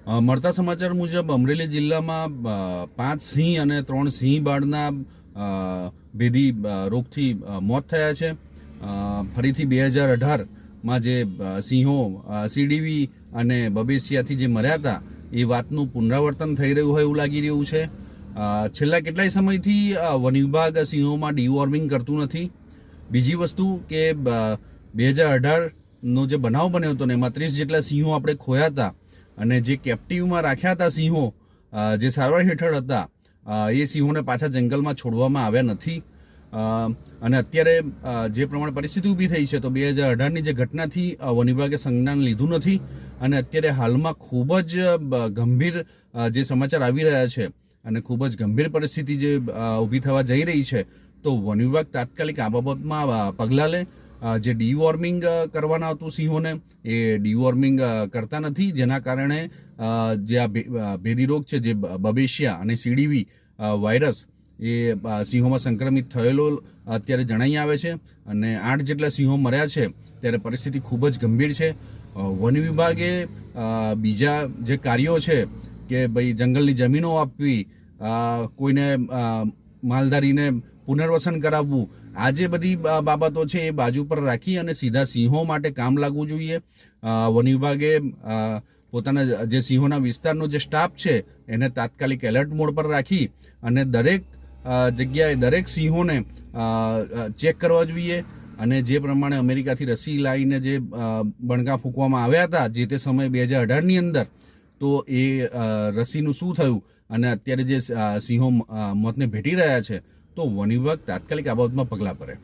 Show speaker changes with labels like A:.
A: મળતા સમાચાર મુજબ અમરેલી જિલ્લામાં 5 સિંહ અને 3 સિંહ બાળના ભેદી રોગથી મોત થયા છે. ફરીથી 2018માં જે સિંહો સીડીવી અને બબેસિયાથી જે મર્યા હતા એ વાતનું પુનરાવર્તન થઈ રહ્યું હોય એવું લાગી રહ્યું છે. છેલ્લા કેટલાય સમયથી વન વિભાગ સિંહોમાં ડીવોર્મિંગ કરતું નથી. બીજી વસ્તુ કે 2018નો જે બનાવ બન્યો હતો ને એમાં 30 જેટલા સિંહો આપણે ખોયા હતા અને જે કેપ્ટિવમાં રાખ્યા હતા સિંહો જે સારવાર હેઠળ હતા એ સિંહોને પાછા જંગલમાં છોડવામાં આવ્યા નથી. અને અત્યારે જે પ્રમાણે પરિસ્થિતિ ઊભી થઈ છે તો 2018ની જે ઘટનાથી વન વિભાગે સંજ્ઞાન લીધું નથી અને અત્યારે હાલમાં ખૂબ જ ગંભીર જે સમાચાર આવી રહ્યા છે અને ખૂબ જ ગંભીર પરિસ્થિતિ જે ઊભી થવા જઈ રહી છે તો વન વિભાગ તાત્કાલિક આ બાબતમાં પગલાં લે. જે ડીવોર્મિંગ કરવાના હતું સિંહોને એ ડીવોર્મિંગ કરતા નથી, જેના કારણે જે આ ભેદી રોગ છે જે બબેશિયા અને સીડીવી વાયરસ એ સિંહોમાં સંક્રમિત થયેલો અત્યારે જણાઈ આવે છે અને 8 જેટલા સિંહો મર્યા છે. ત્યારે પરિસ્થિતિ ખૂબ જ ગંભીર છે. વન વિભાગે બીજા જે કાર્યો છે કે ભાઈ જંગલની જમીનો આપવી, કોઈને માલધારીને પુનર્વસન કરાવવું, આ જે બધી બાબતો છે એ બાજુ પર રાખી અને સીધા સિંહો માટે કામ લાગવું જોઈએ. વન વિભાગે પોતાના જે સિંહોના વિસ્તારનો જે સ્ટાફ છે એને તાત્કાલિક એલર્ટ મોડ પર રાખી અને દરેક જગ્યાએ દરેક સિંહોને ચેક કરવા જોઈએ. અને જે પ્રમાણે અમેરિકાથી રસી લાવીને જે બણકા ફૂંકવામાં આવ્યા હતા જે તે સમયે 2018ની અંદર, તો એ રસીનું શું થયું અને અત્યારે જે સિંહો મોતને ભેટી રહ્યા છે તો વન વિભાગ તાત્કાલિક આ બાબતમાં પગલાં ભરે.